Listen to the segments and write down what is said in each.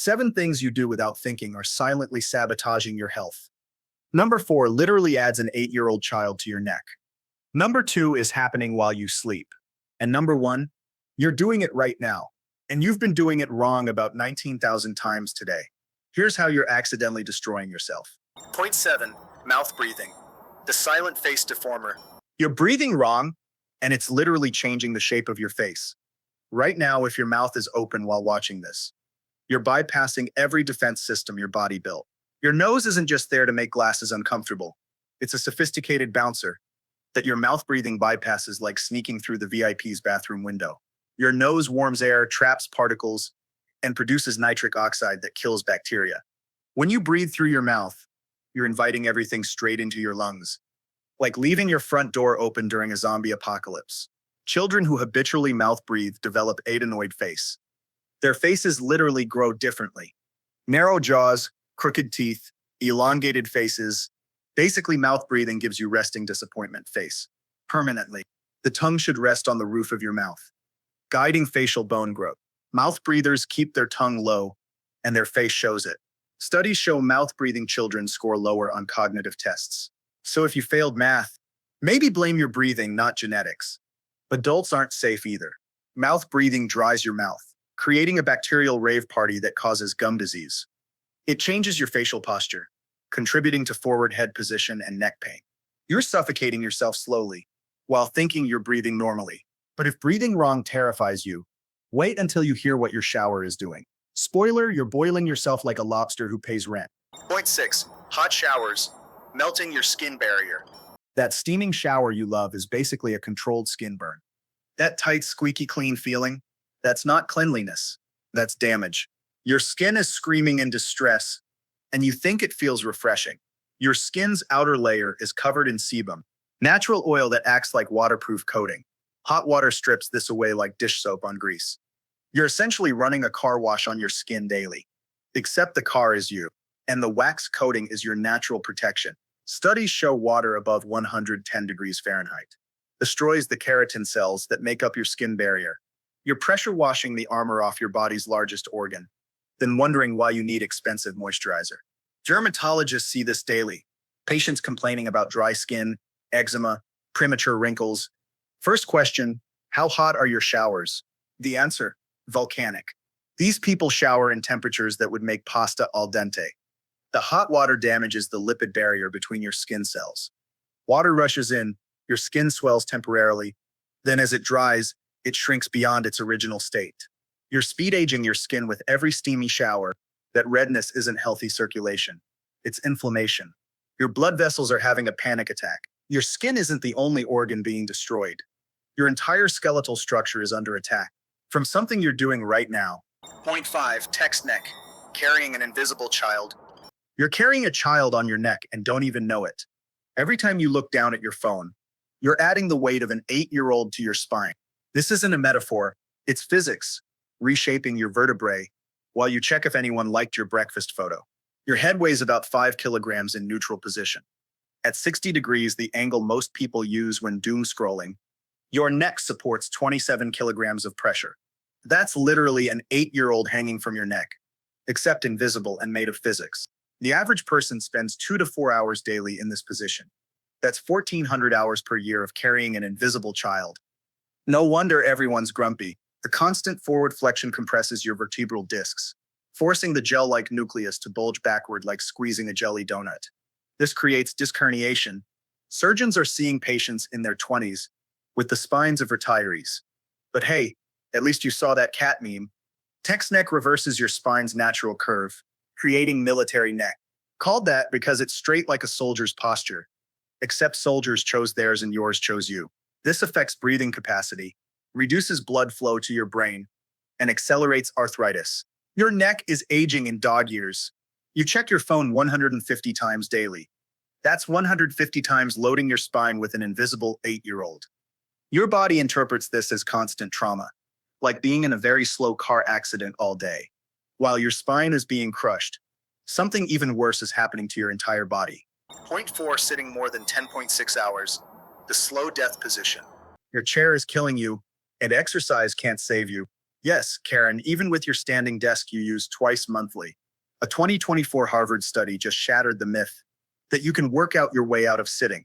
7 things you do without thinking are silently sabotaging your health. Number 4 literally adds an 8-year-old child to your neck. Number 2 is happening while you sleep. And number 1, you're doing it right now. And you've been doing it wrong about 19,000 times today. Here's how you're accidentally destroying yourself. Point 7, mouth breathing. The silent face deformer. You're breathing wrong, and it's literally changing the shape of your face. Right now, if your mouth is open while watching this, you're bypassing every defense system your body built. Your nose isn't just there to make glasses uncomfortable. It's a sophisticated bouncer that your mouth breathing bypasses, like sneaking through the VIP's bathroom window. Your nose warms air, traps particles, and produces nitric oxide that kills bacteria. When you breathe through your mouth, you're inviting everything straight into your lungs, like leaving your front door open during a zombie apocalypse. Children who habitually mouth breathe develop adenoid face. Their faces literally grow differently. Narrow jaws, crooked teeth, elongated faces. Basically, mouth breathing gives you resting disappointment face. Permanently. The tongue should rest on the roof of your mouth, guiding facial bone growth. Mouth breathers keep their tongue low, and their face shows it. Studies show mouth-breathing children score lower on cognitive tests. So if you failed math, maybe blame your breathing, not genetics. Adults aren't safe either. Mouth breathing dries your mouth, creating a bacterial rave party that causes gum disease. It changes your facial posture, contributing to forward head position and neck pain. You're suffocating yourself slowly while thinking you're breathing normally. But if breathing wrong terrifies you, wait until you hear what your shower is doing. Spoiler, you're boiling yourself like a lobster who pays rent. Point 6, hot showers, melting your skin barrier. That steaming shower you love is basically a controlled skin burn. That tight, squeaky clean feeling, that's not cleanliness, that's damage. Your skin is screaming in distress, and you think it feels refreshing. Your skin's outer layer is covered in sebum, natural oil that acts like waterproof coating. Hot water strips this away like dish soap on grease. You're essentially running a car wash on your skin daily, except the car is you, and the wax coating is your natural protection. Studies show water above 110 degrees Fahrenheit destroys the keratin cells that make up your skin barrier. You're pressure washing the armor off your body's largest organ, then wondering why you need expensive moisturizer. Dermatologists see this daily. Patients complaining about dry skin, eczema, premature wrinkles. First question, how hot are your showers? The answer, volcanic. These people shower in temperatures that would make pasta al dente. The hot water damages the lipid barrier between your skin cells. Water rushes in, your skin swells temporarily, then as it dries, it shrinks beyond its original state. You're speed aging your skin with every steamy shower. That redness isn't healthy circulation. It's inflammation. Your blood vessels are having a panic attack. Your skin isn't the only organ being destroyed. Your entire skeletal structure is under attack from something you're doing right now. Point 5, text neck, carrying an invisible child. You're carrying a child on your neck and don't even know it. Every time you look down at your phone, you're adding the weight of an 8-year-old to your spine. This isn't a metaphor, it's physics, reshaping your vertebrae while you check if anyone liked your breakfast photo. Your head weighs about 5 kilograms in neutral position. At 60 degrees, the angle most people use when doom scrolling, your neck supports 27 kilograms of pressure. That's literally an 8-year-old hanging from your neck, except invisible and made of physics. The average person spends 2 to 4 hours daily in this position. That's 1,400 hours per year of carrying an invisible child. No wonder everyone's grumpy. The constant forward flexion compresses your vertebral discs, forcing the gel-like nucleus to bulge backward like squeezing a jelly donut. This creates disc herniation. Surgeons are seeing patients in their 20s with the spines of retirees. But hey, at least you saw that cat meme. Text neck reverses your spine's natural curve, creating military neck. Called that because it's straight like a soldier's posture, except soldiers chose theirs and yours chose you. This affects breathing capacity, reduces blood flow to your brain, and accelerates arthritis. Your neck is aging in dog years. You check your phone 150 times daily. That's 150 times loading your spine with an invisible 8-year-old. Your body interprets this as constant trauma, like being in a very slow car accident all day. While your spine is being crushed, something even worse is happening to your entire body. Point 4, sitting more than 10.6 hours. The slow death position. Your chair is killing you, and exercise can't save you. Yes, Karen, even with your standing desk you use twice monthly. A 2024 Harvard study just shattered the myth that you can work out your way out of sitting.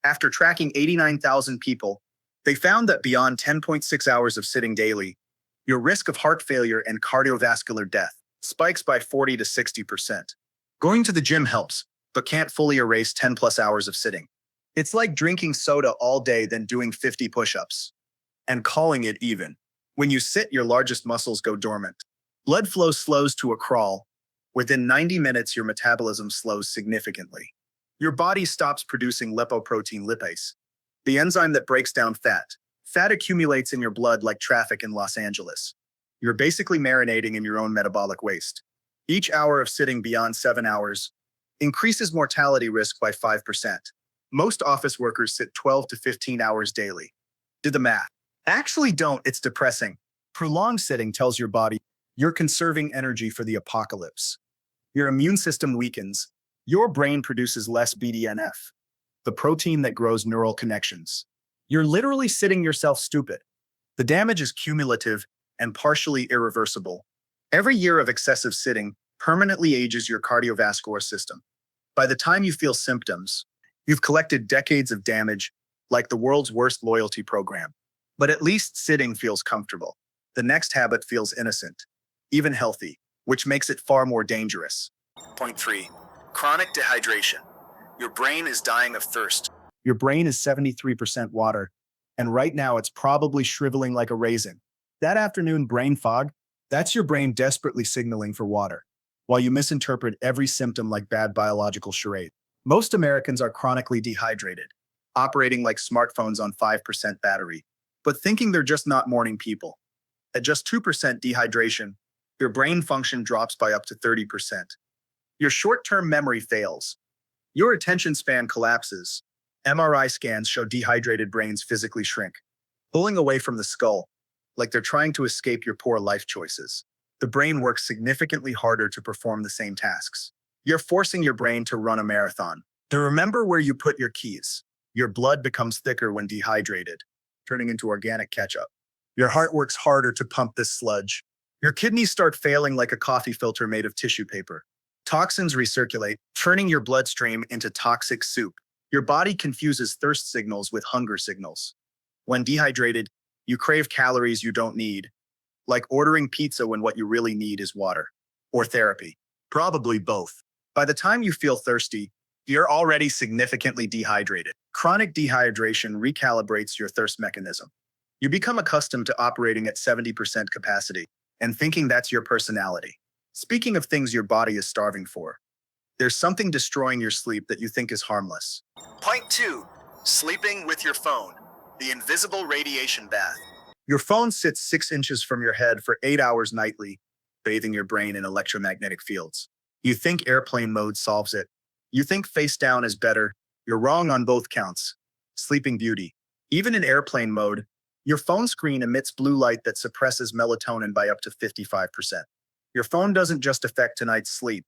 After tracking 89,000 people, they found that beyond 10.6 hours of sitting daily, your risk of heart failure and cardiovascular death spikes by 40 to 60%. Going to the gym helps, but can't fully erase 10 plus hours of sitting. It's like drinking soda all day, then doing 50 push ups and calling it even. When you sit, your largest muscles go dormant. Blood flow slows to a crawl. Within 90 minutes, your metabolism slows significantly. Your body stops producing lipoprotein lipase, the enzyme that breaks down fat. Fat accumulates in your blood like traffic in Los Angeles. You're basically marinating in your own metabolic waste. Each hour of sitting beyond 7 hours increases mortality risk by 5%. Most office workers sit 12 to 15 hours daily. Do the math. Actually, don't. It's depressing. Prolonged sitting tells your body you're conserving energy for the apocalypse. Your immune system weakens. Your brain produces less BDNF, the protein that grows neural connections. You're literally sitting yourself stupid. The damage is cumulative and partially irreversible. Every year of excessive sitting permanently ages your cardiovascular system. By the time you feel symptoms, you've collected decades of damage, like the world's worst loyalty program. But at least sitting feels comfortable. The next habit feels innocent, even healthy, which makes it far more dangerous. Point 3. Chronic dehydration. Your brain is dying of thirst. Your brain is 73% water, and right now it's probably shriveling like a raisin. That afternoon brain fog, that's your brain desperately signaling for water, while you misinterpret every symptom like bad biological charade. Most Americans are chronically dehydrated, operating like smartphones on 5% battery, but thinking they're just not morning people. At just 2% dehydration, your brain function drops by up to 30%. Your short-term memory fails. Your attention span collapses. MRI scans show dehydrated brains physically shrink, pulling away from the skull, like they're trying to escape your poor life choices. The brain works significantly harder to perform the same tasks. You're forcing your brain to run a marathon. To remember where you put your keys. Your blood becomes thicker when dehydrated, turning into organic ketchup. Your heart works harder to pump this sludge. Your kidneys start failing like a coffee filter made of tissue paper. Toxins recirculate, turning your bloodstream into toxic soup. Your body confuses thirst signals with hunger signals. When dehydrated, you crave calories you don't need, like ordering pizza when what you really need is water. Or therapy. Probably both. By the time you feel thirsty, you're already significantly dehydrated. Chronic dehydration recalibrates your thirst mechanism. You become accustomed to operating at 70% capacity and thinking that's your personality. Speaking of things your body is starving for, there's something destroying your sleep that you think is harmless. Point 2. Sleeping with your phone. The invisible radiation bath. Your phone sits 6 inches from your head for 8 hours nightly, bathing your brain in electromagnetic fields. You think airplane mode solves it. You think face down is better. You're wrong on both counts. Sleeping Beauty. Even in airplane mode, your phone screen emits blue light that suppresses melatonin by up to 55%. Your phone doesn't just affect tonight's sleep.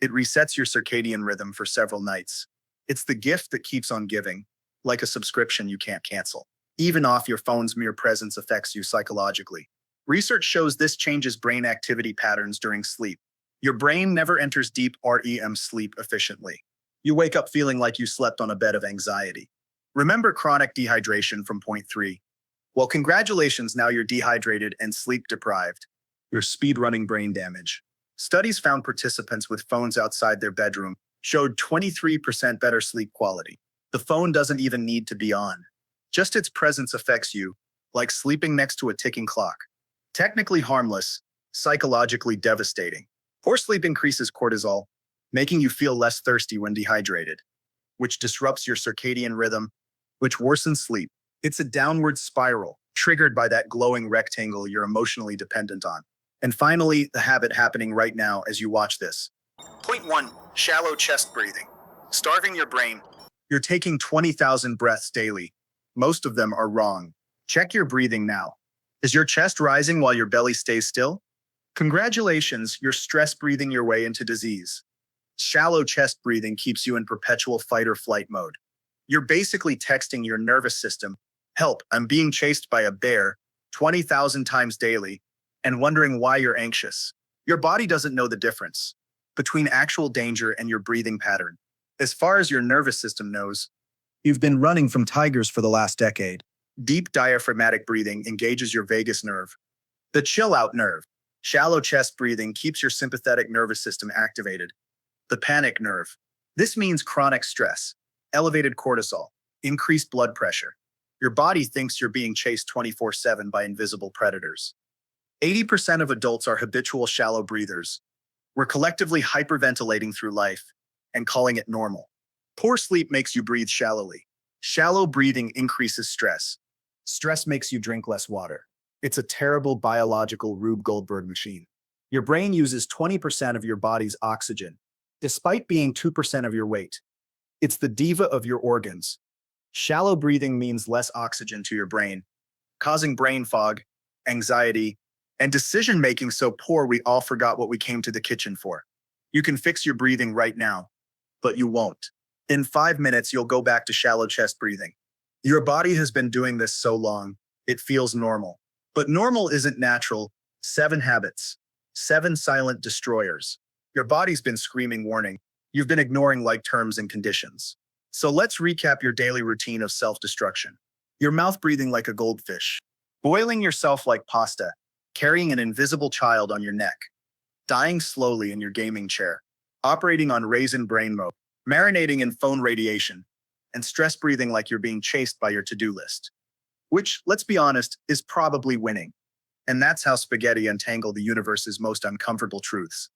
It resets your circadian rhythm for several nights. It's the gift that keeps on giving, like a subscription you can't cancel. Even off your phone's mere presence affects you psychologically. Research shows this changes brain activity patterns during sleep. Your brain never enters deep REM sleep efficiently. You wake up feeling like you slept on a bed of anxiety. Remember chronic dehydration from point 3. Well, congratulations, now you're dehydrated and sleep deprived. You're speed-running brain damage. Studies found participants with phones outside their bedroom showed 23% better sleep quality. The phone doesn't even need to be on. Just its presence affects you, like sleeping next to a ticking clock. Technically harmless, psychologically devastating. Poor sleep increases cortisol, making you feel less thirsty when dehydrated, which disrupts your circadian rhythm, which worsens sleep. It's a downward spiral, triggered by that glowing rectangle you're emotionally dependent on. And finally, the habit happening right now as you watch this. Point 1. Shallow chest breathing. Starving your brain. You're taking 20,000 breaths daily. Most of them are wrong. Check your breathing now. Is your chest rising while your belly stays still? Congratulations, you're stress breathing your way into disease. Shallow chest breathing keeps you in perpetual fight or flight mode. You're basically texting your nervous system, "Help, I'm being chased by a bear," 20,000 times daily, and wondering why you're anxious. Your body doesn't know the difference between actual danger and your breathing pattern. As far as your nervous system knows, you've been running from tigers for the last decade. Deep diaphragmatic breathing engages your vagus nerve, the chill out nerve. Shallow chest breathing keeps your sympathetic nervous system activated, the panic nerve. This means chronic stress, elevated cortisol, increased blood pressure. Your body thinks you're being chased 24/7 by invisible predators. 80% of adults are habitual shallow breathers. We're collectively hyperventilating through life and calling it normal. Poor sleep makes you breathe shallowly. Shallow breathing increases stress. Stress makes you drink less water. It's a terrible biological Rube Goldberg machine. Your brain uses 20% of your body's oxygen, despite being 2% of your weight. It's the diva of your organs. Shallow breathing means less oxygen to your brain, causing brain fog, anxiety, and decision-making so poor we all forgot what we came to the kitchen for. You can fix your breathing right now, but you won't. In 5 minutes, you'll go back to shallow chest breathing. Your body has been doing this so long, it feels normal. But normal isn't natural. 7 habits. 7 silent destroyers. Your body's been screaming warning. You've been ignoring like terms and conditions. So let's recap your daily routine of self-destruction. Your mouth breathing like a goldfish. Boiling yourself like pasta. Carrying an invisible child on your neck. Dying slowly in your gaming chair. Operating on Raisin brain mode. Marinating in phone radiation. And stress breathing like you're being chased by your to-do list. Which, let's be honest, is probably winning. And that's how spaghetti untangle the universe's most uncomfortable truths.